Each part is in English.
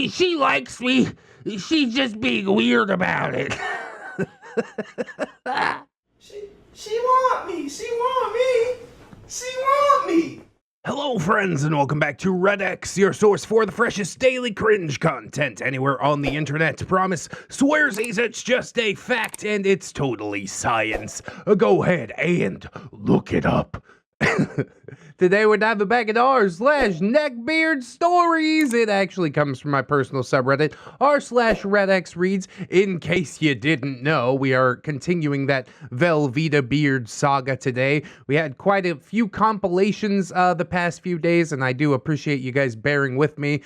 She likes me. She's just being weird about it. She want me. She want me. She want me. Hello, friends, and welcome back to ReddX, your source for the freshest daily cringe content anywhere on the internet. Promise, swearsies, it's just a fact, and it's totally science. Go ahead and look it up. Today we're diving back at r/NeckbeardStories. It actually comes from my personal subreddit, r/ReddX reads. In case you didn't know, we are continuing that Velveetabeard saga today. We had quite a few compilations the past few days, and I do appreciate you guys bearing with me.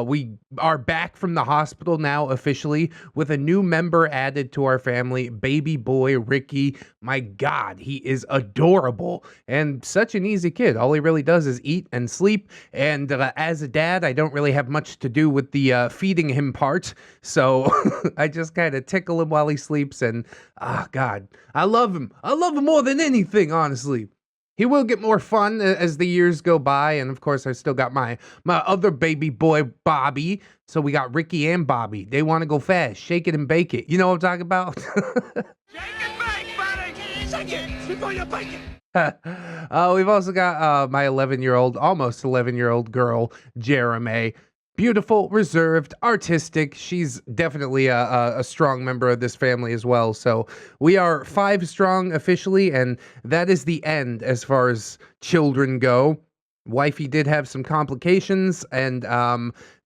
We are back from the hospital now officially with a new member added to our family, baby boy Ricky. My God, he is adorable and such an easy kid. All he really does is eat and sleep, and as a dad, I don't really have much to do with the feeding him part, so I just kind of tickle him while he sleeps, and God, I love him. I love him more than anything, honestly. He will get more fun as the years go by, and of course, I still got my other baby boy, Bobby. So we got Ricky and Bobby. They want to go fast, shake it and bake it. You know what I'm talking about? Shake it, bake, buddy. Shake it before you bake it. We've also got my 11-year-old, almost 11-year-old girl, Jeremy. Beautiful, reserved, artistic. She's definitely a strong member of this family as well. So we are 5 strong officially, and that is the end as far as children go. Wifey did have some complications, and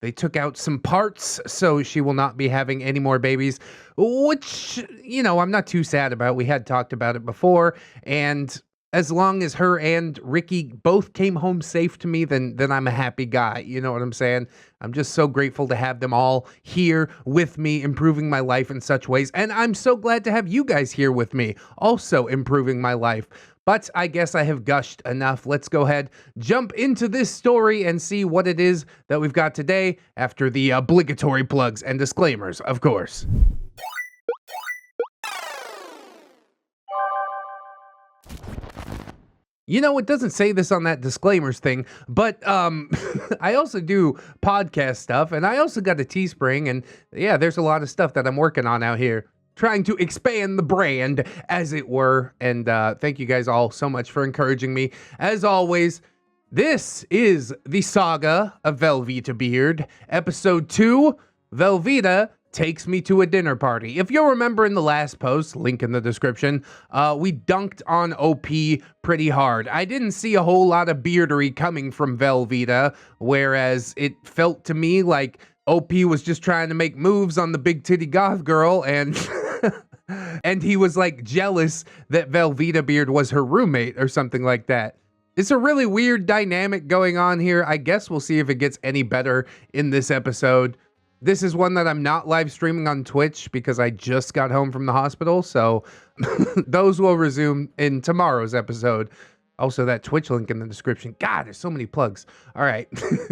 they took out some parts, so she will not be having any more babies, which, you know, I'm not too sad about. We had talked about it before, and as long as her and Ricky both came home safe to me, then I'm a happy guy. You know what I'm saying? I'm just so grateful to have them all here with me, improving my life in such ways. And I'm so glad to have you guys here with me, also improving my life. But I guess I have gushed enough. Let's go ahead, jump into this story and see what it is that we've got today after the obligatory plugs and disclaimers, of course. You know, it doesn't say this on that disclaimers thing, but I also do podcast stuff, and I also got a Teespring, and yeah, there's a lot of stuff that I'm working on out here, trying to expand the brand, as it were, and thank you guys all so much for encouraging me. As always, this is the saga of Velveetabeard, episode 2, Velveeta takes me to a dinner party. If you'll remember in the last post, link in the description, we dunked on OP pretty hard. I didn't see a whole lot of beardery coming from Velveeta, whereas it felt to me like OP was just trying to make moves on the big titty goth girl, and and he was like jealous that Velveetabeard was her roommate or something like that. It's a really weird dynamic going on here. I guess we'll see if it gets any better in this episode. This is one that I'm not live streaming on Twitch because I just got home from the hospital, so those will resume in tomorrow's episode. Also, that Twitch link in the description. God, there's so many plugs. All right,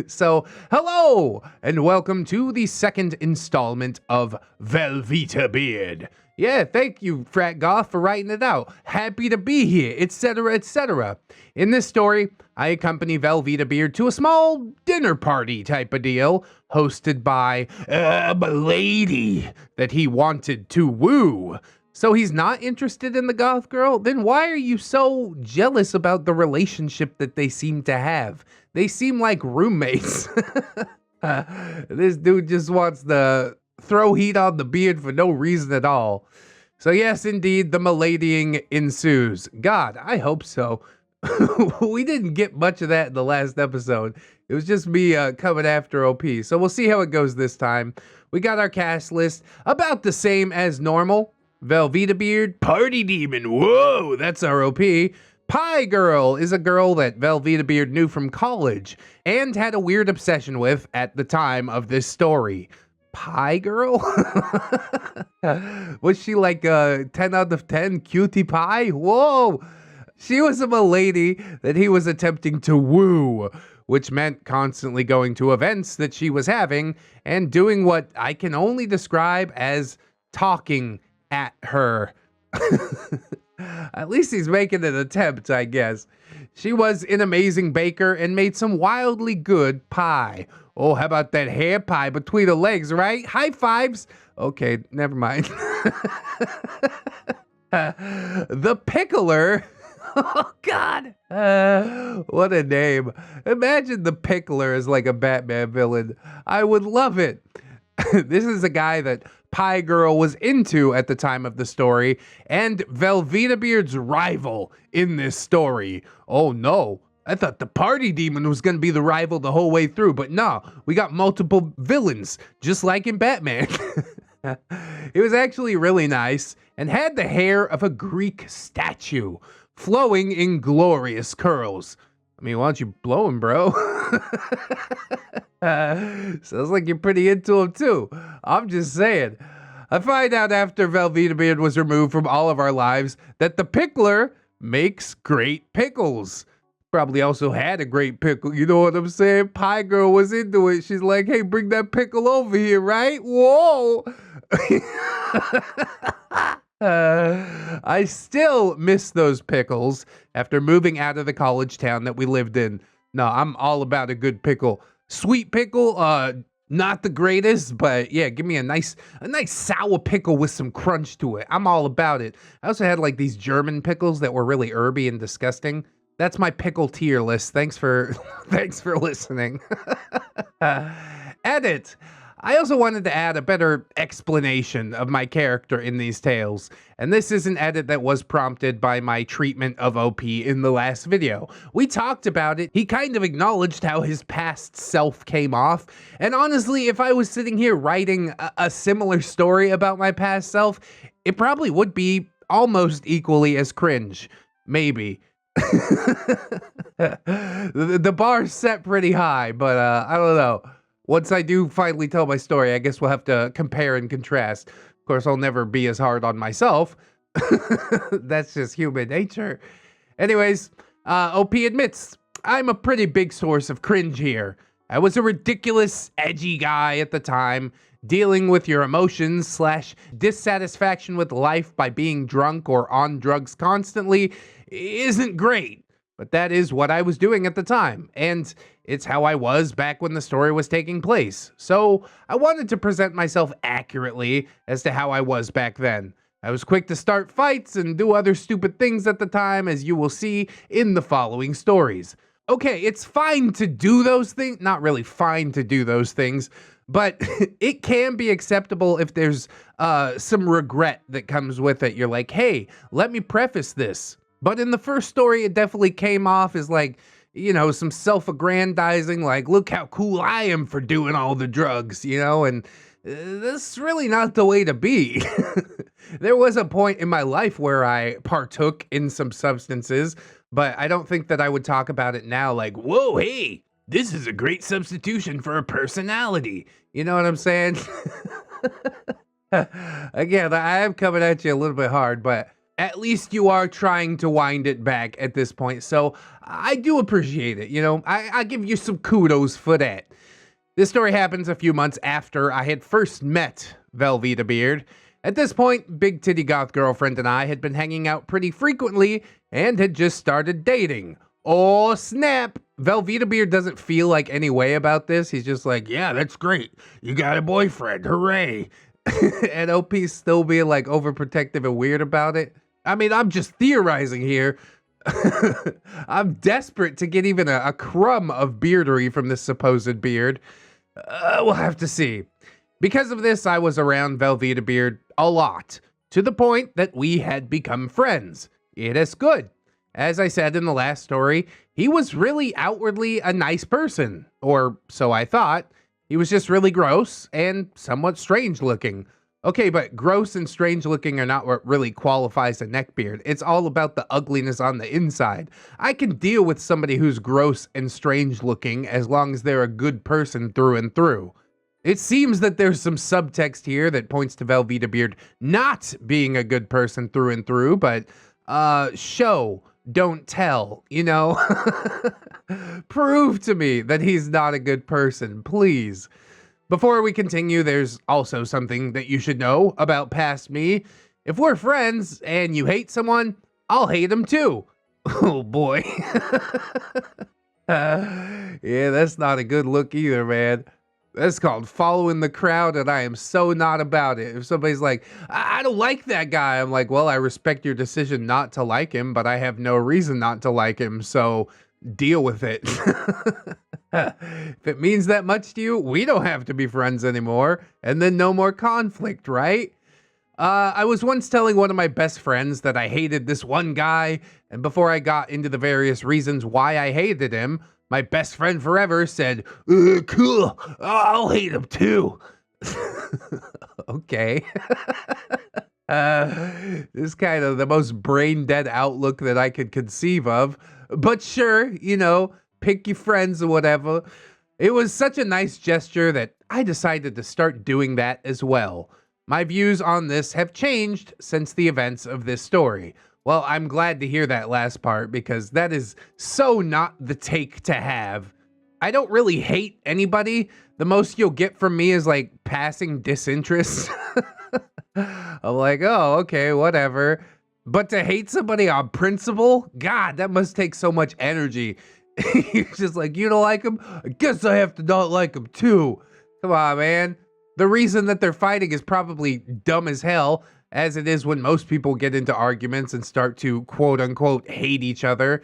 so hello, and welcome to the second installment of Velveetabeard. Yeah, thank you, Frat Goth, for writing it out. Happy to be here, etc., etc. In this story, I accompany Velveetabeard to a small dinner party type of deal, hosted by a lady that he wanted to woo. So he's not interested in the goth girl? Then why are you so jealous about the relationship that they seem to have? They seem like roommates. This dude just wants to throw heat on the beard for no reason at all. So yes, indeed, the maladying ensues. God, I hope so. We didn't get much of that in the last episode. It was just me coming after OP. So we'll see how it goes this time. We got our cast list about the same as normal. Velveetabeard, Party Demon, whoa, that's our OP. Pie Girl is a girl that Velveetabeard knew from college and had a weird obsession with at the time of this story. Pie Girl? Was she like a 10 out of 10 cutie pie? Whoa! She was a milady that he was attempting to woo, which meant constantly going to events that she was having and doing what I can only describe as talking at her. At least he's making an attempt, I guess. She was an amazing baker and made some wildly good pie. Oh, how about that hair pie between the legs, right? High fives. Okay, never mind. The Pickler. Oh, God. What a name. Imagine the Pickler as like a Batman villain. I would love it. This is a guy that Pie Girl was into at the time of the story, and Velveetabeard's rival in this story. Oh no, I thought the party demon was going to be the rival the whole way through, but no, we got multiple villains, just like in Batman. It was actually really nice, and had the hair of a Greek statue, flowing in glorious curls. I mean, why don't you blow him, bro? Sounds like you're pretty into him, too. I'm just saying. I find out after Velveetabeard was removed from all of our lives that the Pickler makes great pickles. Probably also had a great pickle, you know what I'm saying? Pie Girl was into it. She's like, hey, bring that pickle over here, right? Whoa! I still miss those pickles after moving out of the college town that we lived in. No, I'm all about a good pickle. Sweet pickle, not the greatest, but yeah, give me a nice sour pickle with some crunch to it. I'm all about it. I also had like these German pickles that were really herby and disgusting. That's my pickle tier list. Thanks for listening. Edit. I also wanted to add a better explanation of my character in these tales, and this is an edit that was prompted by my treatment of OP in the last video. We talked about it, he kind of acknowledged how his past self came off, and honestly, if I was sitting here writing a similar story about my past self, it probably would be almost equally as cringe. Maybe. The bar's set pretty high, but I don't know. Once I do finally tell my story, I guess we'll have to compare and contrast. Of course, I'll never be as hard on myself. That's just human nature. Anyways, OP admits, I'm a pretty big source of cringe here. I was a ridiculous, edgy guy at the time, dealing with your emotions / dissatisfaction with life by being drunk or on drugs constantly isn't great. But that is what I was doing at the time, and it's how I was back when the story was taking place. So I wanted to present myself accurately as to how I was back then. I was quick to start fights and do other stupid things at the time, as you will see in the following stories. Okay, it's fine to do those things, not really fine to do those things, but it can be acceptable if there's some regret that comes with it. You're like, hey, let me preface this. But in the first story, it definitely came off as like, you know, some self-aggrandizing, like, look how cool I am for doing all the drugs, you know, and that's really not the way to be. There was a point in my life where I partook in some substances, but I don't think that I would talk about it now like, whoa, hey, this is a great substitution for a personality. You know what I'm saying? Again, I am coming at you a little bit hard, but at least you are trying to wind it back at this point, so I do appreciate it, you know? I give you some kudos for that. This story happens a few months after I had first met Velveetabeard. At this point, Big Titty Goth Girlfriend and I had been hanging out pretty frequently and had just started dating. Oh, snap! Velveetabeard doesn't feel like any way about this. He's just like, yeah, that's great. You got a boyfriend, hooray! And OP's still being like overprotective and weird about it. I mean, I'm just theorizing here. I'm desperate to get even a crumb of beardery from this supposed beard. We'll have to see. Because of this, I was around Velveetabeard a lot, to the point that we had become friends. It is good. As I said in the last story, he was really outwardly a nice person, or so I thought. He was just really gross and somewhat strange looking. Okay, but gross and strange looking are not what really qualifies a neckbeard. It's all about the ugliness on the inside. I can deal with somebody who's gross and strange looking as long as they're a good person through and through. It seems that there's some subtext here that points to Velveetabeard not being a good person through and through, but show, don't tell, you know? Prove to me that he's not a good person, please. Before we continue, there's also something that you should know about past me. If we're friends and you hate someone, I'll hate them too. Oh boy. Yeah, that's not a good look either, man. That's called following the crowd, and I am so not about it. If somebody's like, I don't like that guy, I'm like, well, I respect your decision not to like him, but I have no reason not to like him, so deal with it. If it means that much to you, we don't have to be friends anymore, and then no more conflict, right? I was once telling one of my best friends that I hated this one guy, and before I got into the various reasons why I hated him, my best friend forever said, cool, I'll hate him too. Okay. This is kind of the most brain dead outlook that I could conceive of. But sure, pick your friends or whatever. It was such a nice gesture that I decided to start doing that as well. My views on this have changed since the events of this story. Well, I'm glad to hear that last part because that is so not the take to have. I don't really hate anybody. The most you'll get from me is like passing disinterest. I'm like, oh, okay, whatever. But to hate somebody on principle, God, that must take so much energy. You're just like, you don't like him? I guess I have to not like him too. Come on, man. The reason that they're fighting is probably dumb as hell, as it is when most people get into arguments and start to quote-unquote hate each other.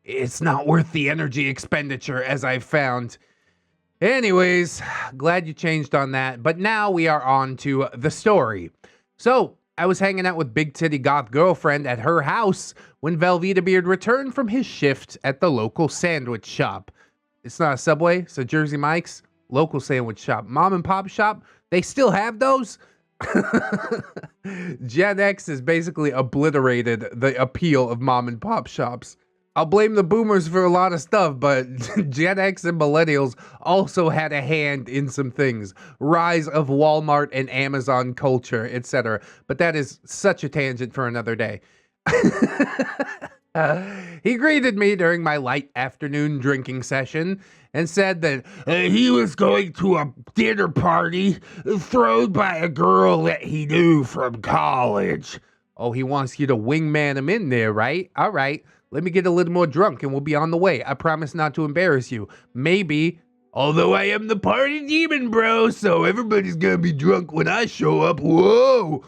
It's not worth the energy expenditure, as I've found. Anyways, glad you changed on that, but now we are on to the story. So, I was hanging out with Big Titty Goth Girlfriend at her house when Velveetabeard returned from his shift at the local sandwich shop. It's not a Subway, it's a Jersey Mike's. Local sandwich shop. Mom and pop shop, they still have those? Gen X has basically obliterated the appeal of mom and pop shops. I'll blame the boomers for a lot of stuff, but Gen X and millennials also had a hand in some things. Rise of Walmart and Amazon culture, etc. But that is such a tangent for another day. He greeted me during my light afternoon drinking session and said that he was going to a dinner party thrown by a girl that he knew from college. Oh, he wants you to wingman him in there, right? All right, let me get a little more drunk and we'll be on the way. I promise not to embarrass you. Maybe, although I am the party demon, bro, so everybody's gonna be drunk when I show up. Whoa!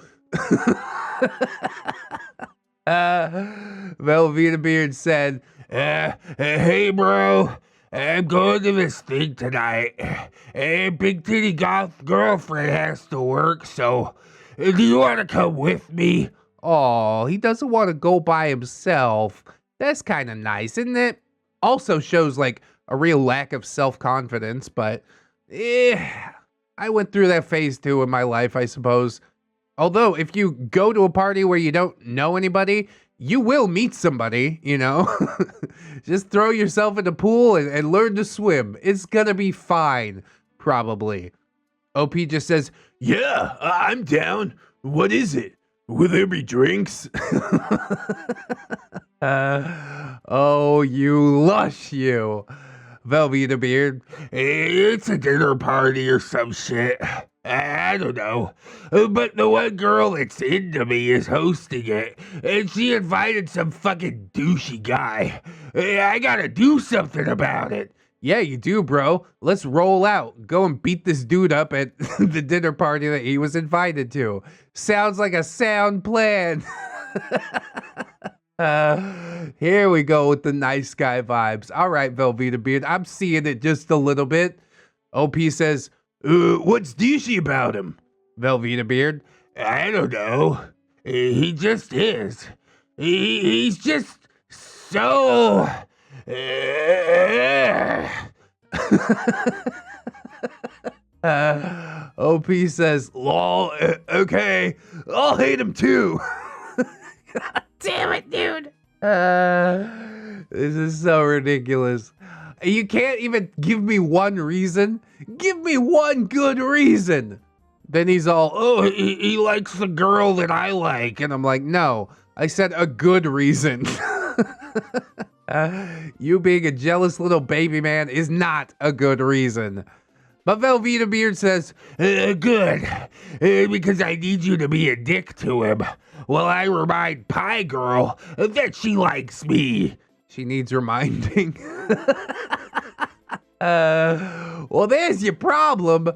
Velveetabeard said, hey bro, I'm going to this thing tonight, and Big Titty Goth Girlfriend has to work, so do you want to come with me? Oh, he doesn't want to go by himself. That's kind of nice, isn't it? Also shows like a real lack of self-confidence, but I went through that phase too in my life, I suppose. Although, if you go to a party where you don't know anybody, you will meet somebody, Just throw yourself in the pool and learn to swim. It's gonna be fine, probably. OP just says, yeah, I'm down. What is it? Will there be drinks? Oh, you lush, you. Velveetabeard. It's a dinner party or some shit. I don't know, but the one girl that's into me is hosting it, and she invited some fucking douchey guy. I gotta do something about it. Yeah, you do, bro. Let's roll out. Go and beat this dude up at the dinner party that he was invited to. Sounds like a sound plan. Here we go with the nice guy vibes. All right, Velveetabeard, I'm seeing it just a little bit. OP says, what's douchey about him? Velveetabeard, I don't know. He just is. He's just so... OP says, lol, okay, I'll hate him too. God damn it, dude. This is so ridiculous. You can't even give me one reason. Give me one good reason. Then he's all, oh, he likes the girl that I like. And I'm like, no, I said a good reason. You being a jealous little baby man is not a good reason. But Velveetabeard says, good, because I need you to be a dick to him. While I remind Pie Girl that she likes me. She needs reminding. Well, there's your problem.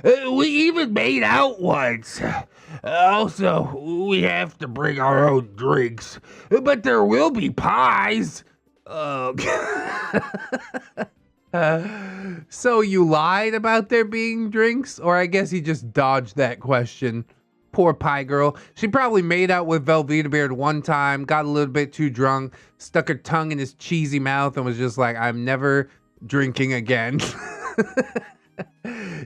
We even made out once. Also, we have to bring our own drinks, but there will be pies. So you lied about there being drinks? Or I guess he just dodged that question. Poor Pie Girl. She probably made out with Velveetabeard one time, got a little bit too drunk, stuck her tongue in his cheesy mouth, and was just like, I'm never drinking again.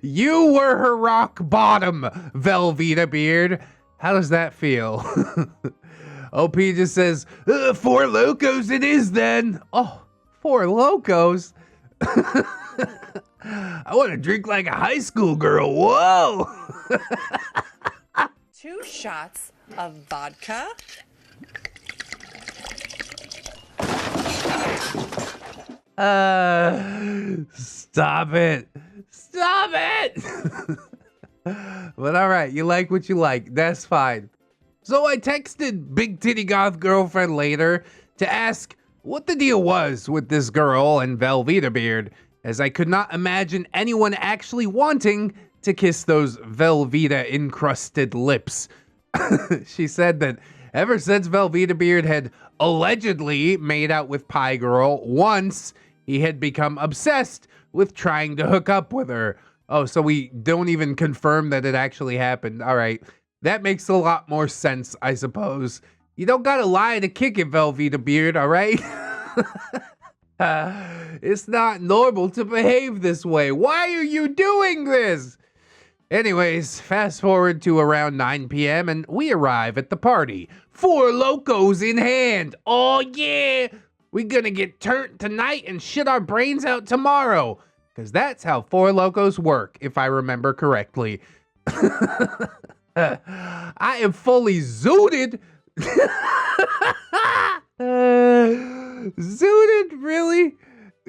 You were her rock bottom, Velveetabeard. How does that feel? OP just says, 4 locos it is then. Oh, 4 locos? I want to drink like a high school girl. Whoa! 2 shots of vodka. Stop it. Stop it! But all right, you like what you like. That's fine. So I texted Big Titty Goth Girlfriend later to ask what the deal was with this girl and Velveetabeard, as I could not imagine anyone actually wanting to kiss those Velveeta-encrusted lips. She said that ever since Velveetabeard had allegedly made out with Pie Girl once, he had become obsessed with trying to hook up with her. Oh, so we don't even confirm that it actually happened. All right. That makes a lot more sense, I suppose. You don't gotta lie to kick it, Velveetabeard, all right? It's not normal to behave this way. Why are you doing this? Anyways, fast forward to around 9 p.m. and we arrive at the party. 4 locos in hand. Oh yeah! We're gonna get turned tonight and shit our brains out tomorrow. Because that's how 4 locos work, if I remember correctly. I am fully zooted. Zooted, really?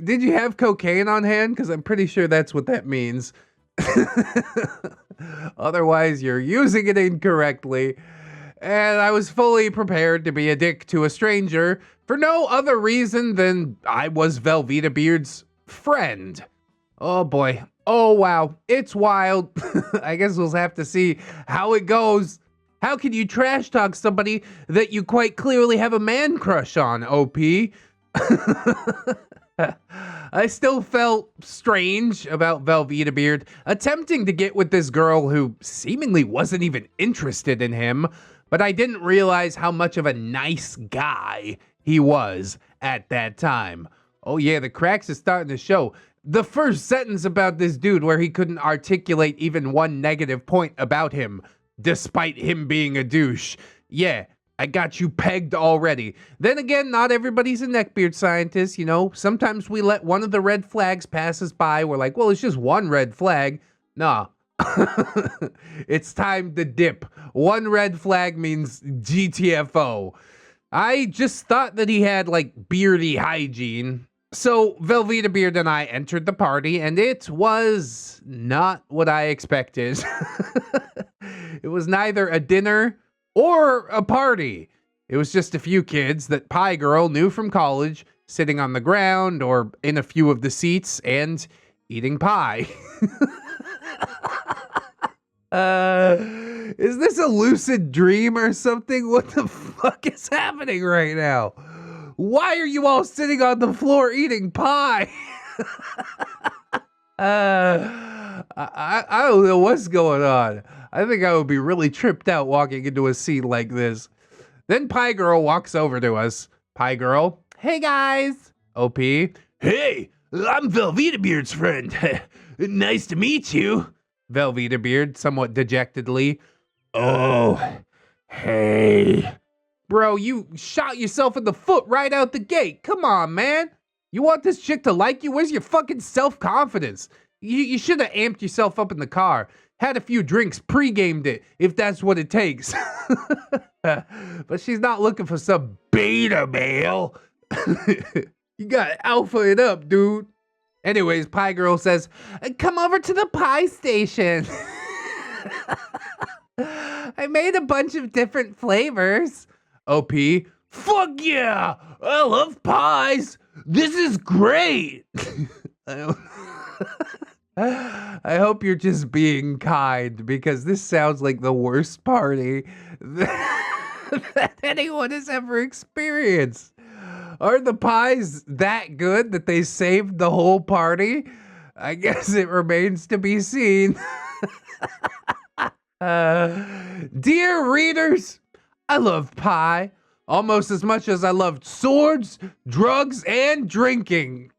Did you have cocaine on hand? Because I'm pretty sure that's what that means. Otherwise, you're using it incorrectly. And I was fully prepared to be a dick to a stranger for no other reason than I was Velveetabeard's friend. Oh boy. Oh wow. It's wild. I guess we'll have to see how it goes. How can you trash talk somebody that you quite clearly have a man crush on, OP? I still felt strange about Velveetabeard attempting to get with this girl who seemingly wasn't even interested in him, but I didn't realize how much of a nice guy he was at that time. Oh yeah, the cracks are starting to show. The first sentence about this dude where he couldn't articulate even one negative point about him, despite him being a douche. Yeah, I got you pegged already. Then again, not everybody's a neckbeard scientist, you know? Sometimes we let one of the red flags pass us by. We're like, well, it's just one red flag. Nah. It's time to dip. One red flag means GTFO. I just thought that he had, like, beardy hygiene. So Velveetabeard and I entered the party, and it was not what I expected. It was neither a dinner or a party. It was just a few kids that Pie Girl knew from college, sitting on the ground or in a few of the seats and eating pie. Is this a lucid dream or something? What the fuck is happening right now? Why are you all sitting on the floor eating pie? I don't know what's going on. I think I would be really tripped out walking into a scene like this. Then Pie Girl walks over to us. Pie Girl, hey guys. OP, hey, I'm Velveetabeard's friend. Nice to meet you. Velveetabeard, somewhat dejectedly. Oh, hey. Bro, you shot yourself in the foot right out the gate. Come on, man. You want this chick to like you? Where's your fucking self-confidence? You should have amped yourself up in the car. Had a few drinks, pre-gamed it, if that's what it takes. But she's not looking for some beta male. You gotta alpha it up, dude. Anyways, Pie Girl says, come over to the pie station. I made a bunch of different flavors. OP, fuck yeah, I love pies. This is great. I hope you're just being kind, because this sounds like the worst party that anyone has ever experienced. Are the pies that good that they saved the whole party? I guess it remains to be seen. Dear readers, I love pie almost as much as I loved swords, drugs, and drinking.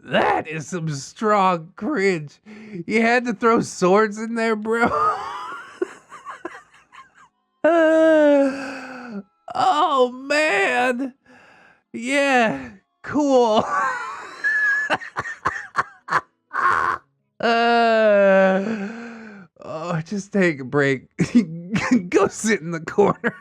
That is some strong cringe. You had to throw swords in there, bro. Oh, man. Yeah, cool. Just take a break. Go sit in the corner.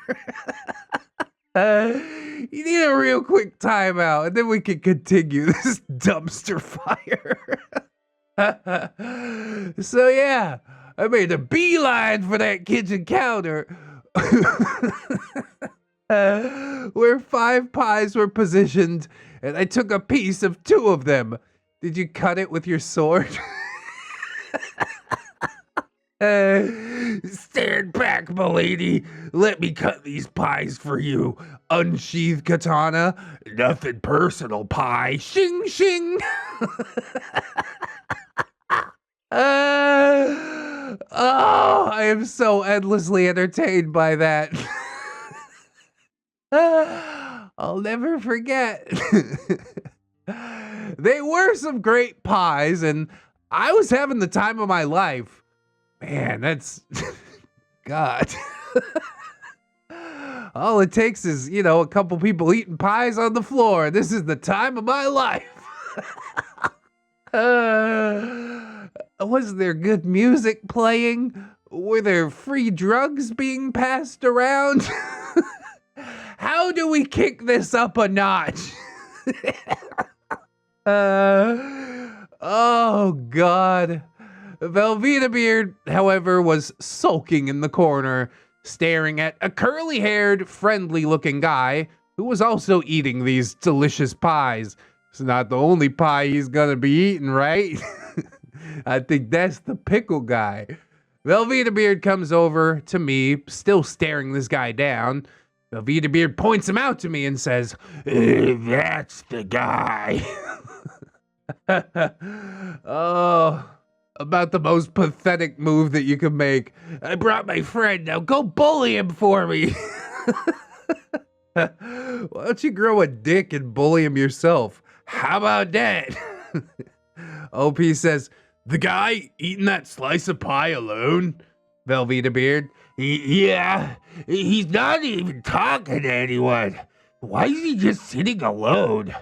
You need a real quick timeout, and then we can continue this dumpster fire. So yeah, I made a beeline for that kitchen counter where 5 pies were positioned, and I took a piece of 2 of them. Did you cut it with your sword? Stand back, milady. Let me cut these pies for you. Unsheathed katana. Nothing personal, pie. Shing, shing. Oh, I am so endlessly entertained by that. I'll never forget. They were some great pies, and I was having the time of my life. Man, that's... God. All it takes is, a couple people eating pies on the floor. This is the time of my life. Was there good music playing? Were there free drugs being passed around? How do we kick this up a notch? Oh, God. Velveetabeard, however, was sulking in the corner, staring at a curly-haired, friendly-looking guy who was also eating these delicious pies. It's not the only pie he's gonna be eating, right? I think that's the pickle guy. Velveetabeard comes over to me, still staring this guy down. Velveetabeard points him out to me and says, that's the guy. Oh... About the most pathetic move that you could make. I brought my friend, now go bully him for me. Why don't you grow a dick and bully him yourself? How about that? OP says, the guy eating that slice of pie alone? Velveetabeard, yeah, he's not even talking to anyone. Why is he just sitting alone?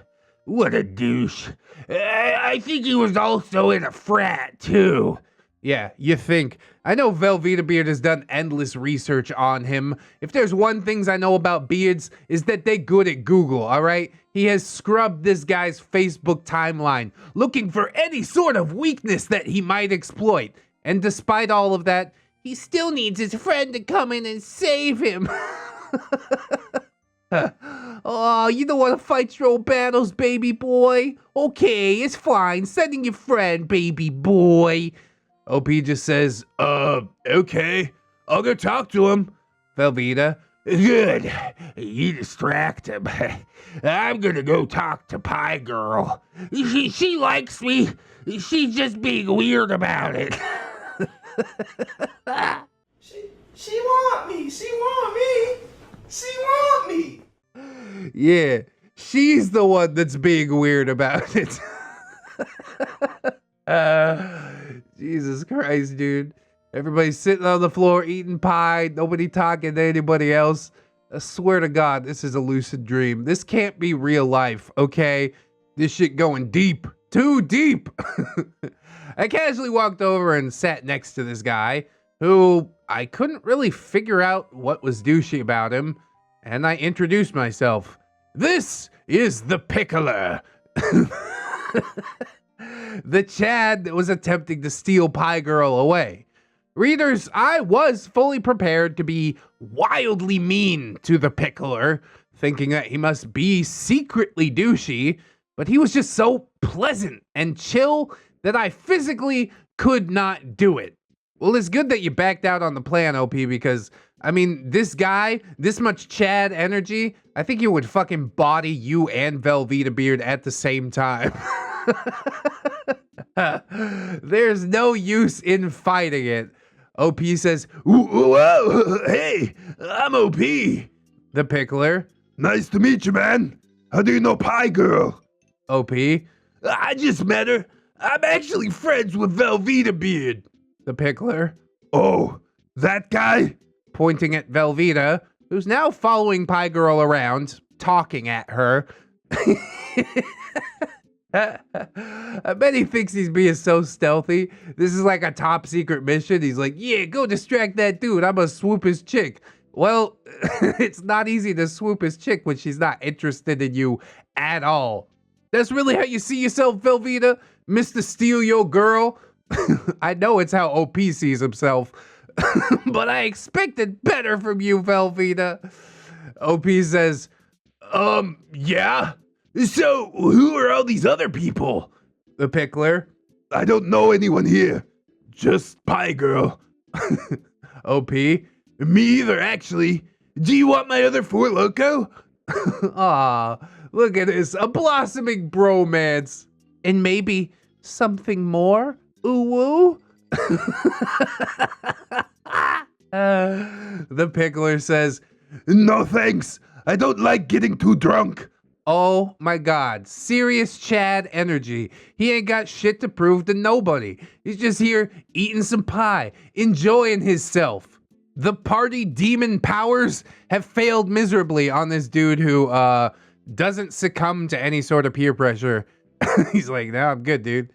What a douche. I think he was also in a frat, too. Yeah, you think. I know Velveetabeard has done endless research on him. If there's one thing I know about beards, is that they're good at Google, alright? He has scrubbed this guy's Facebook timeline, looking for any sort of weakness that he might exploit. And despite all of that, he still needs his friend to come in and save him. Oh, you don't want to fight your own battles, baby boy? Okay, it's fine. Sending your friend, baby boy. OP just says, okay. I'll go talk to him. Velveeta, good. You distract him. I'm gonna go talk to Pie Girl. She likes me. She's just being weird about it. She want me. She want me. She want me. Yeah, she's the one that's being weird about it. Jesus Christ, dude. Everybody's sitting on the floor eating pie. Nobody talking to anybody else. I swear to God, this is a lucid dream. This can't be real life, okay? This shit going deep. Too deep. I casually walked over and sat next to this guy, who I couldn't really figure out what was douchey about him, and I introduced myself. This is the pickler. The Chad was attempting to steal Pie Girl away. Readers, I was fully prepared to be wildly mean to the pickler, thinking that he must be secretly douchey, but he was just so pleasant and chill that I physically could not do it. Well, it's good that you backed out on the plan, OP, because, I mean, this guy, this much Chad energy, I think you would fucking body you and Velveetabeard at the same time. There's no use in fighting it. OP says, whoa, hey, I'm OP. The pickler, nice to meet you, man. How do you know Pie Girl? OP, I just met her. I'm actually friends with Velveetabeard. The pickler, oh, that guy? Pointing at Velveeta, who's now following Pie Girl around, talking at her. I bet he thinks he's being so stealthy. This is like a top secret mission. He's like, yeah, go distract that dude. I'm gonna swoop his chick. Well, it's not easy to swoop his chick when she's not interested in you at all. That's really how you see yourself, Velveeta? Mr. Steal Your Girl? I know it's how OP sees himself, but I expected better from you, Velveeta. OP says, yeah? So, who are all these other people? The pickler, I don't know anyone here. Just Pie Girl. OP, me either, actually. Do you want my other Four Loko? Aw, look at this, a blossoming bromance. And maybe something more? Ooh-woo? The pickler says, no thanks, I don't like getting too drunk. Oh my God, serious Chad energy. He ain't got shit to prove to nobody. He's just here eating some pie, enjoying himself. The party demon powers have failed miserably on this dude who doesn't succumb to any sort of peer pressure. He's like, nah, I'm good, dude.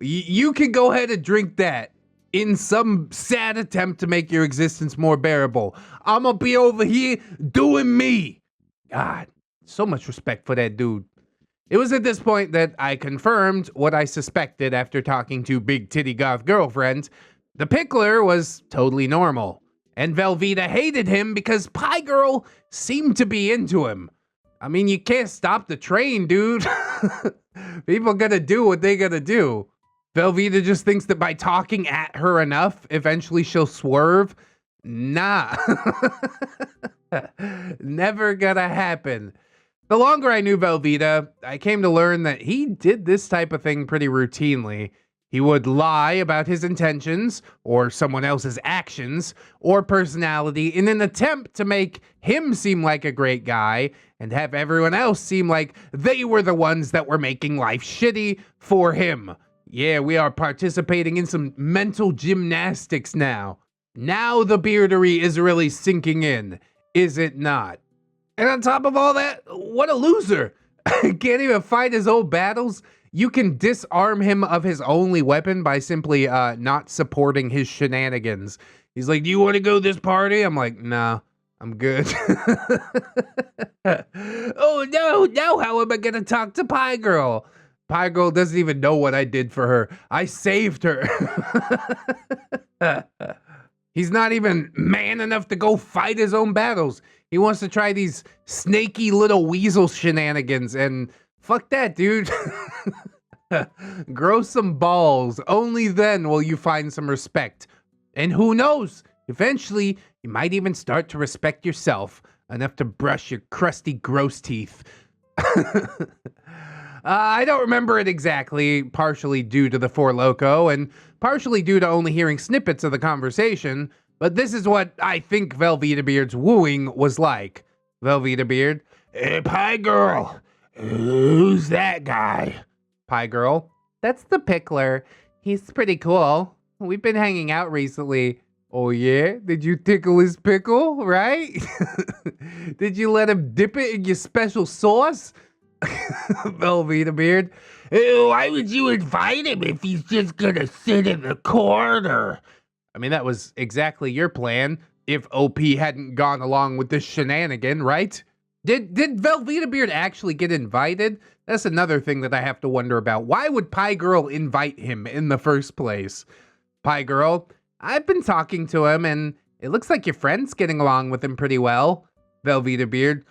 You can go ahead and drink that in some sad attempt to make your existence more bearable. I'm gonna be over here doing me. God, so much respect for that dude. It was at this point that I confirmed what I suspected after talking to Big Titty Goth Girlfriend. The pickler was totally normal, and Velveeta hated him because Pie Girl seemed to be into him. I mean, you can't stop the train, dude. People gotta do what they gotta do. Velveeta just thinks that by talking at her enough, eventually she'll swerve. Nah. Never gonna happen. The longer I knew Velveeta, I came to learn that he did this type of thing pretty routinely. He would lie about his intentions, or someone else's actions, or personality in an attempt to make him seem like a great guy, and have everyone else seem like they were the ones that were making life shitty for him. Yeah, we are participating in some mental gymnastics now. Now the beardery is really sinking in, is it not? And on top of all that, what a loser. Can't even fight his own battles. You can disarm him of his only weapon by simply not supporting his shenanigans. He's like, do you want to go this party? I'm like, nah, I'm good. Oh no, now how am I gonna talk to Pie Girl? Pie Girl doesn't even know what I did for her. I saved her. He's not even man enough to go fight his own battles. He wants to try these snaky little weasel shenanigans, and fuck that, dude. Grow some balls. Only then will you find some respect. And who knows, eventually you might even start to respect yourself enough to brush your crusty, gross teeth. I don't remember it exactly, partially due to the Four Loko, and partially due to only hearing snippets of the conversation, but this is what I think Velveetabeard's wooing was like. Velveetabeard, hey, Pie Girl, who's that guy? Pie Girl, that's the pickler. He's pretty cool. We've been hanging out recently. Oh yeah? Did you tickle his pickle, right? Did you let him dip it in your special sauce? Velveetabeard, why would you invite him if he's just gonna sit in the corner? I mean, that was exactly your plan if OP hadn't gone along with this shenanigan, right? Did Velveetabeard actually get invited? That's another thing that I have to wonder about. Why would Pie Girl invite him in the first place? Pie Girl, I've been talking to him, and it looks like your friend's getting along with him pretty well. Velveetabeard,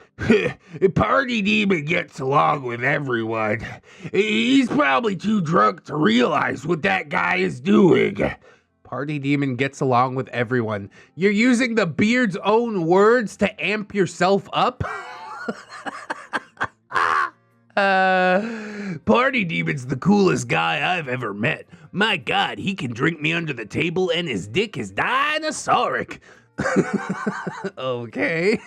Party Demon gets along with everyone. He's probably too drunk to realize what that guy is doing. Party Demon gets along with everyone. You're using the beard's own words to amp yourself up? Party Demon's the coolest guy I've ever met. My God, he can drink me under the table and his dick is dinosauric. Okay.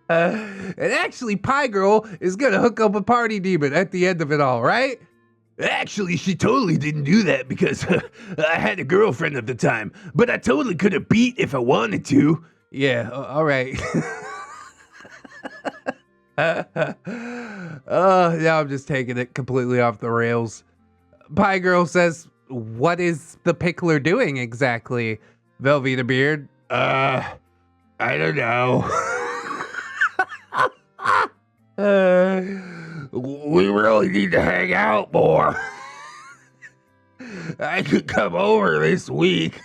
And actually, Pie Girl is gonna hook up with Party Demon at the end of it all, right? Actually, she totally didn't do that because I had a girlfriend at the time, but I totally could have beat if I wanted to. Yeah, all right. Now I'm just taking it completely off the rails. Pie Girl says, what is the pickler doing exactly, Velveetabeard? I don't know. We really need to hang out more. I could come over this week.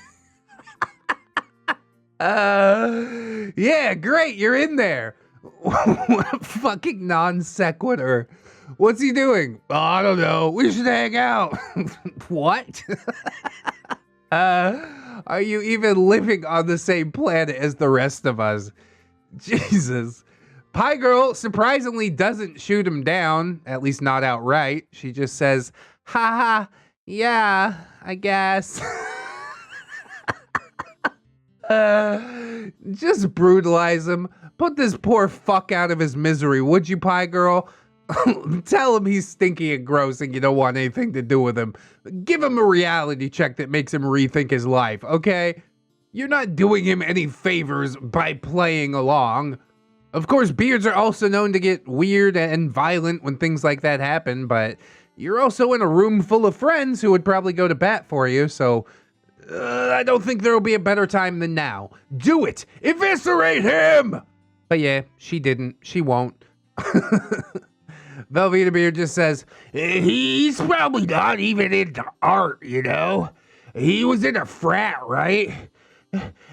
Yeah, great, you're in there. What a fucking non sequitur. What's he doing? Oh, I don't know. We should hang out. What? Are you even living on the same planet as the rest of us? Jesus. Pie Girl surprisingly doesn't shoot him down, at least not outright. She just says, haha, yeah, I guess. Just brutalize him. Put this poor fuck out of his misery, would you, Pie Girl? Tell him he's stinky and gross and you don't want anything to do with him. Give him a reality check that makes him rethink his life, okay? You're not doing him any favors by playing along. Of course, beards are also known to get weird and violent when things like that happen, but you're also in a room full of friends who would probably go to bat for you, so I don't think there will be a better time than now. Do it! Eviscerate him! But yeah, she didn't. She won't. Velveetabeard just says, he's probably not even into art, you know? He was in a frat, right?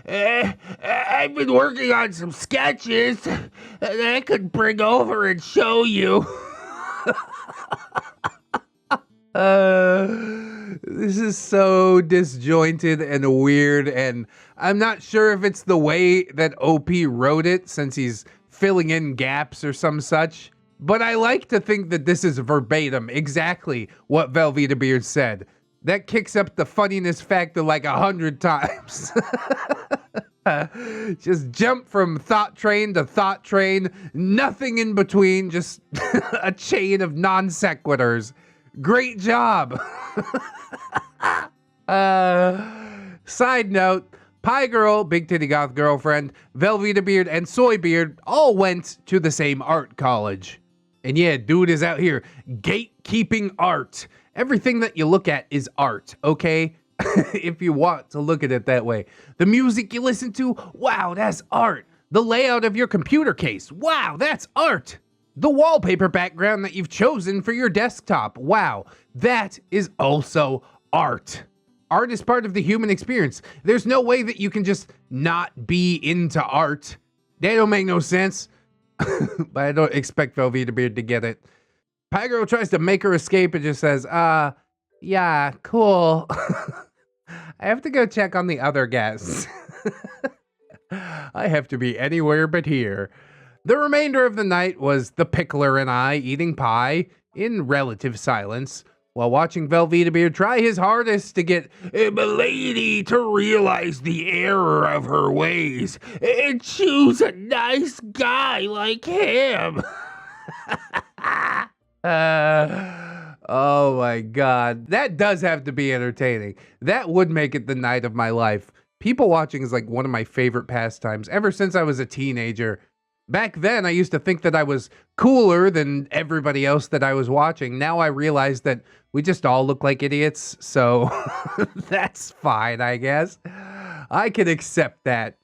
I've been working on some sketches that I could bring over and show you. This is so disjointed and weird, and I'm not sure if it's the way that OP wrote it, since he's filling in gaps or some such, but I like to think that this is verbatim exactly what Velveetabeard said. That kicks up the funniness factor like 100 times. Just jump from thought train to thought train, nothing in between, just a chain of non sequiturs. Great job. Side note, Pie Girl, Big Titty Goth Girlfriend, Velveetabeard, and Soybeard all went to the same art college. And yeah, dude is out here gatekeeping art. Everything that you look at is art, okay? If you want to look at it that way. The music you listen to, wow, that's art. The layout of your computer case, wow, that's art. The wallpaper background that you've chosen for your desktop, wow, that is also art. Art is part of the human experience. There's no way that you can just not be into art. That don't make no sense. But I don't expect Velveetabeard to get it. Pie Girl tries to make her escape and just says, yeah, cool. I have to go check on the other guests. I have to be anywhere but here. The remainder of the night was the Pickler and I eating pie in relative silence, while watching Velveetabeard try his hardest to get Milady to realize the error of her ways and choose a nice guy like him. Oh my God. That does have to be entertaining. That would make it the night of my life. People watching is like one of my favorite pastimes ever since I was a teenager. Back then, I used to think that I was cooler than everybody else that I was watching. Now I realize that we just all look like idiots, so that's fine, I guess. I can accept that.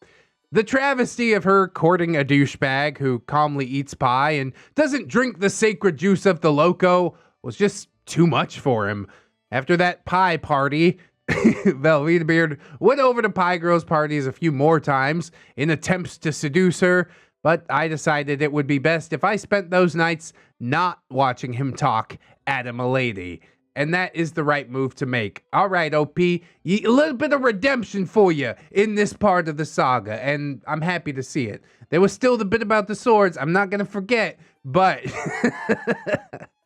The travesty of her courting a douchebag who calmly eats pie and doesn't drink the sacred juice of the loco was just too much for him. After that pie party, Velveetabeard went over to Pie Girl's parties a few more times in attempts to seduce her, but I decided it would be best if I spent those nights not watching him talk at a milady. And that is the right move to make. All right, OP, a little bit of redemption for you in this part of the saga, and I'm happy to see it. There was still the bit about the swords, I'm not going to forget, but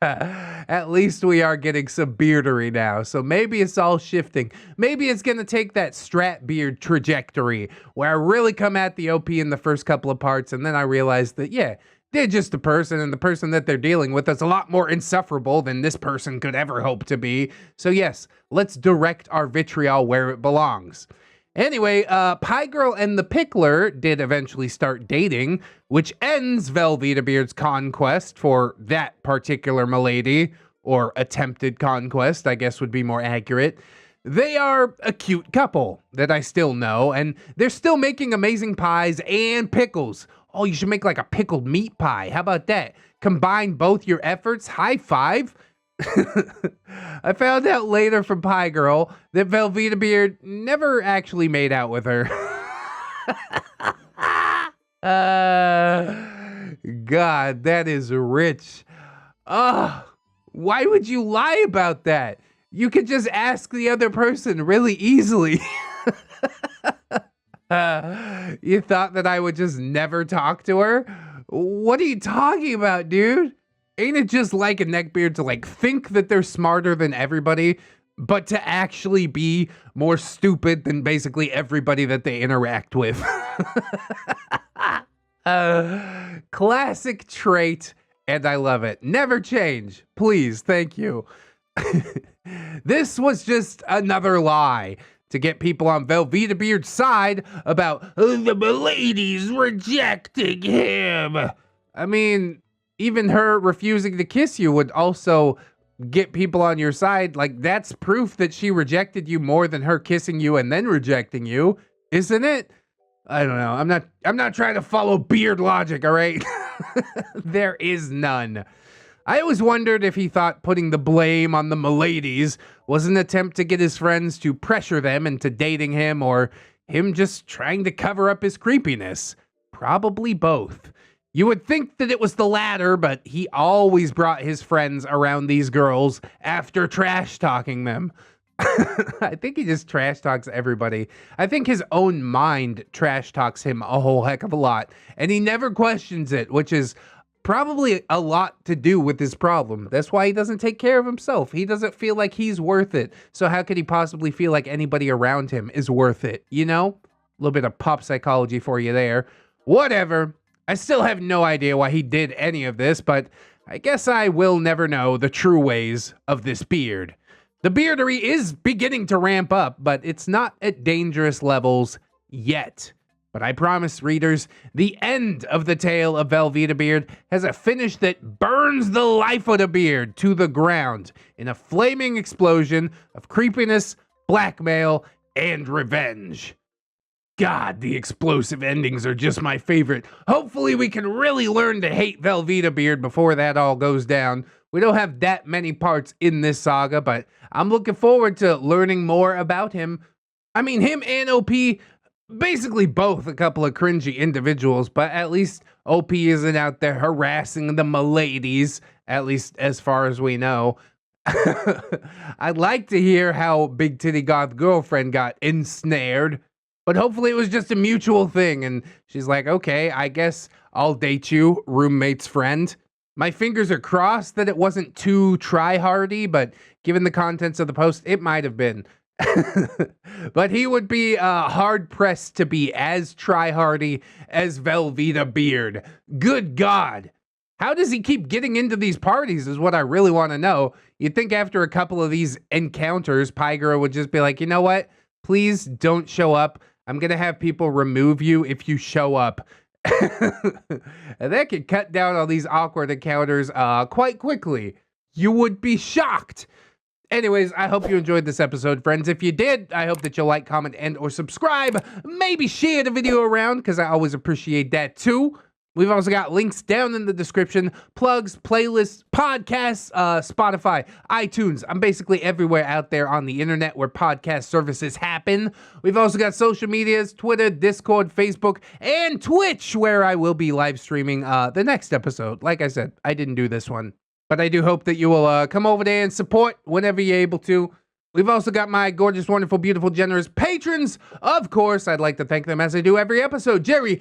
at least we are getting some beardery now, so maybe it's all shifting. Maybe it's going to take that strat beard trajectory, where I really come at the OP in the first couple of parts, and then I realize that, yeah, they're just a person, and the person that they're dealing with is a lot more insufferable than this person could ever hope to be. So yes, let's direct our vitriol where it belongs. Anyway, Pie Girl and the Pickler did eventually start dating, which ends Velveetabeard's conquest for that particular milady, or attempted conquest, I guess would be more accurate. They are a cute couple that I still know, and they're still making amazing pies and pickles. Oh, you should make like a pickled meat pie. How about that? Combine both your efforts. High five. I found out later from Pie Girl that Velveetabeard never actually made out with her. God, that is rich. Why would you lie about that? You could just ask the other person really easily. You thought that I would just never talk to her? What are you talking about, dude? Ain't it just like a neckbeard to like think that they're smarter than everybody, but to actually be more stupid than basically everybody that they interact with? Classic trait, and I love it. Never change. Please, thank you. This was just another lie to get people on Velveetabeard's side about The milady's rejecting him. I mean, even her refusing to kiss you would also get people on your side. Like, that's proof that she rejected you more than her kissing you and then rejecting you, isn't it? I don't know. I'm not trying to follow beard logic, all right? There is none. I always wondered if he thought putting the blame on the miladies was an attempt to get his friends to pressure them into dating him, or him just trying to cover up his creepiness. Probably both. You would think that it was the latter, but he always brought his friends around these girls after trash talking them. I think he just trash talks everybody. I think his own mind trash talks him a whole heck of a lot, and he never questions it, which is probably a lot to do with his problem. That's why he doesn't take care of himself. He doesn't feel like he's worth it. So how could he possibly feel like anybody around him is worth it? You know? A little bit of pop psychology for you there. Whatever. I still have no idea why he did any of this, but I guess I will never know the true ways of this beard. The beardery is beginning to ramp up, but it's not at dangerous levels yet. But I promise readers, the end of the tale of Velveetabeard has a finish that burns the life of the beard to the ground in a flaming explosion of creepiness, blackmail, and revenge. God, the explosive endings are just my favorite. Hopefully we can really learn to hate Velveetabeard before that all goes down. We don't have that many parts in this saga, but I'm looking forward to learning more about him. I mean, him and OP, basically both a couple of cringy individuals, but at least OP isn't out there harassing the miladies, at least as far as we know. I'd like to hear how Big Titty Goth Girlfriend got ensnared, but hopefully it was just a mutual thing, and she's like, okay, I guess I'll date you, roommate's friend. My fingers are crossed that it wasn't too try-hardy, but given the contents of the post, it might have been. But he would be hard-pressed to be as try-hardy as Velveetabeard. Good God. How does he keep getting into these parties is what I really want to know. You'd think after a couple of these encounters, Pie Girl would just be like, you know what? Please don't show up. I'm going to have people remove you if you show up. And that could cut down on these awkward encounters quite quickly. You would be shocked. Anyways, I hope you enjoyed this episode, friends. If you did, I hope that you'll like, comment, and or subscribe. Maybe share the video around, because I always appreciate that too. We've also got links down in the description, plugs, playlists, podcasts, Spotify, iTunes. I'm basically everywhere out there on the internet where podcast services happen. We've also got social medias, Twitter, Discord, Facebook, and Twitch, where I will be live streaming the next episode. Like I said, I didn't do this one, but I do hope that you will come over there and support whenever you're able to. We've also got my gorgeous, wonderful, beautiful, generous patrons. Of course, I'd like to thank them as I do every episode. Jerry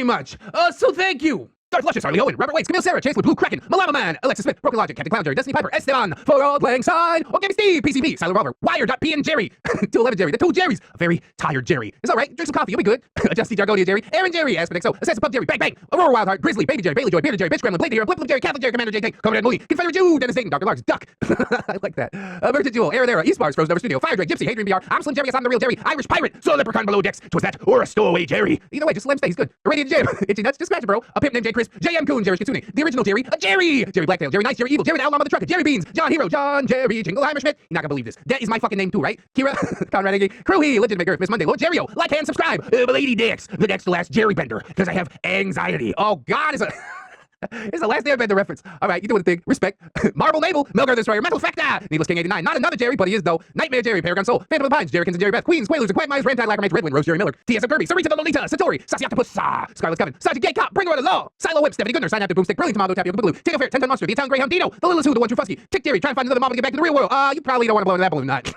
Much. So thank you. Darth Luscious, Harley Owen, Robert Waits, Camille Sarah, Chancellor Blue Kraken, Malama Man, Alexis Smith, Broken Logic, Captain Clown Jerry, Destiny Piper, Esteban, For All Playing Side, Okay Steve, PCB, Silent Robber, Wire.P and Jerry, 211 Jerry, the two Jerrys, a very tired Jerry. It's alright, drink some coffee, you'll be good. Justy Jargonia Jerry, Aaron Jerry, Aspen XO, Assassin Pub Jerry, Bang Bang, Aurora Wildheart, Grizzly, Baby Jerry, Bailey Joy, Bearded Jerry, Bitch Gremlin, Blade the Hero, Blip Jerry, Catholic Jerry, Commander J Tank, Comrade Moody, Confederate Jew, Dennis Dayton, Dr. Larks, Duck. I like that. Virgin Jewel, Aradera, East Mars, Frozen Over Studio, Fire Drake, Gypsy, Hadrian BR, I'm Slim Jerry, yes, I'm the real Jerry, Irish Pirate, Soul Leprechaun Below Decks, Twas that, or a Stowaway Jerry. Either way, just let him stay, he's good. Irradiant Jam, Itchy Nuts, Dispatch Bro, a pimp named J Crisp, JM Coon, Jerry Kitsune, the original Jerry, Jerry Blacktail, Jerry Nice, Jerry Evil, Jerry the Outlaw of the Trucker, Jerry Beans, John Hero, John Jerry, Jingleheimer Schmidt. You're not gonna believe this. That is my fucking name too, right? Kira, Conrad Eggy, Crewhee, Legitimate Girth, Miss Monday, Lord Jerryo, like and subscribe, Lady Dix, the next to last Jerry Bender, because I have anxiety. Oh God, it's the last day of the reference. All right, you doing the thing. Respect. Marvel Naval, Melgar the Destroyer, Metal Factor, Needless King 89, not another Jerry, but he is though. Nightmare Jerry, Paragon Soul, Phantom of the Pines, Jerrykins and Jerry Beth, Queens, Quaaludes and Quagmires, Rantide, Lackermates, Redwind, Rose Jerry Miller, T.S. of Kirby, Sarita the Lolita, Satori, Sassy Octopus, Scarlet Coven, Sergeant Gay Cop, Bringer of the Law, Silo Whip, Stephanie Gunner, Sign After Boomstick, Brilliant Tomato, Tapioca Blue, Take Fair, 10 Monster, The Italian Greyhound Dino, The Littlest Who, The One True Fusky, Tick Jerry, try and find another mom to get back to the real world. You probably don't want to blow that balloon, not.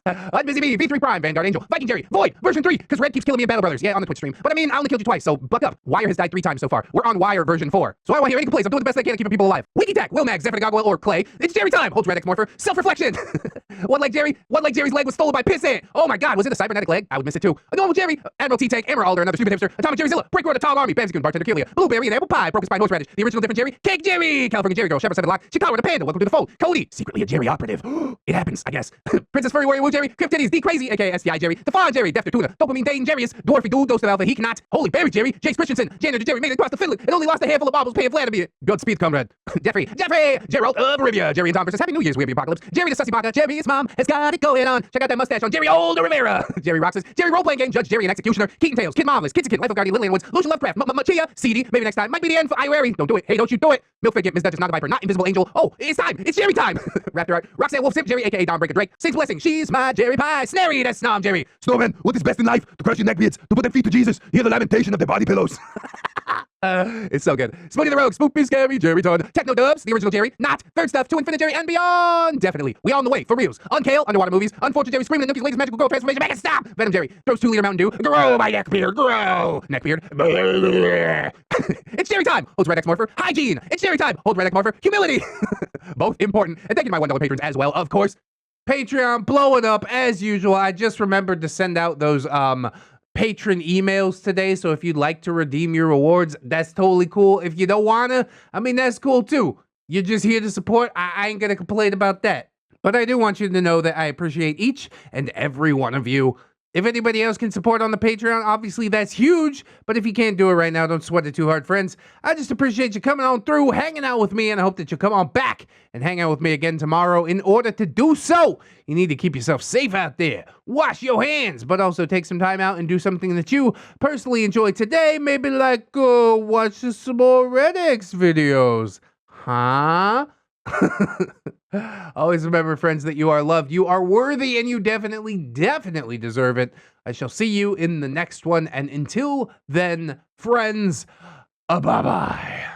Unbusy Me, V3 Prime, Vanguard Angel, Viking Jerry, Void, version 3, because Red keeps killing me in Battle Brothers. Yeah, on the Twitch stream. But I mean, I only killed you twice, so buck up. Wire has died 3 times so far. We're on Wire version 4. So I don't want to hear any complaints. I'm doing the best I can to keep people alive. Wiki Tech, Will Mag, Zephyr Gargoyle, or Clay. It's Jerry time. Holds ReddX Morpher. Self-reflection. One leg Jerry's leg was stolen by Piss Ant. Oh my God, was it a cybernetic leg? I would miss it too. A normal Jerry, Admiral T-Tank, Emerald Alder, another stupid hipster, Atomic Jerryzilla, Breaker of the Tall Army, Bamscoon, Bartender Kelia, Blueberry and Apple Pie, Broken Spine Horseradish, the original different Jerry, Cake Jerry, California Jerry Girl, Shepherd 7 Lock, Chicago the Panda, Welcome to the Fold, Cody, secretly a Jerry operative. It happens, I guess. Princess Furry Warrior Woo Jerry, Crypt Titties, D Crazy, aka STI Jerry, The Fawn Jerry, Defter Tuna, Dopamine Dane Jerry's, Dwarfy Dude, Ghost of Alpha, He Cannot, Holy Berry Jerry, Jace Christensen, Janitor Jerry made it across the Finland and only lost a handful of marbles paying Vladimir. Godspeed, comrade. Jeffrey, Gerald of Rivia, Jerry and Tom versus Happy New Year's, Weeaboo Apocalypse, Jerry the Sussy Baka, Jerry's mom has got it going on. Check out that mustache on Jerry Old Rivera, Jerry Roxas, Jerry Role-Playing Game, Judge Jerry and Executioner, Keaton Tails, Kid Marvelous, Kitty Kid, Life of Guardian, Lillian Woods, Lucian Lovecraft, Chia, CD, maybe next time, might be the end for Iwari. Don't do it. Hey, don't you do it. Milk Figure, Miss Duchess, not the Viper, not Invisible Angel. Oh, it's time. It's Jerry time. Raptor Art, Roxanne Wolf Sip, Jerry, aka Dawnbreaker Drake, Saints Blessing, she's my Jerry Pie, Snary, that's Snom Jerry. Snowman, what is best in life? To crush your neckbeards, to put their feet to Jesus, hear the lamentation of their body pillows. It's so good. Smoothie the Rogue, Spook Be Scary, Jerry Todd, Techno Dubs, the original Jerry, not Third Stuff, to Infinite Jerry and beyond. Definitely. We on the way, for reals. Unkale, Underwater Movies, Unfortunate Jerry, Screaming the Nookie's latest magical girl transformation, make it stop. Venom Jerry, throws 2-liter Mountain Dew, grow my neckbeard, grow. Neckbeard. It's Jerry time. Holds ReddX Morpher. Hygiene. It's Jerry time. Holds ReddX Morpher. Humility. Both important. And thank you to my $1 patrons as well, of course. Patreon blowing up as usual. I just remembered to send out those patron emails today, so if you'd like to redeem your rewards, that's totally cool. If you don't wanna, I mean, that's cool too. You're just here to support. I ain't gonna complain about that. But I do want you to know that I appreciate each and every one of you. If anybody else can support on the Patreon, obviously that's huge. But if you can't do it right now, don't sweat it too hard, friends. I just appreciate you coming on through, hanging out with me, and I hope that you'll come on back and hang out with me again tomorrow. In order to do so, you need to keep yourself safe out there. Wash your hands, but also take some time out and do something that you personally enjoy today. Maybe like watch some more ReddX videos. Huh? Always remember, friends, that you are loved, you are worthy, and you definitely deserve it. I shall see you in the next one, and until then, friends, bye-bye.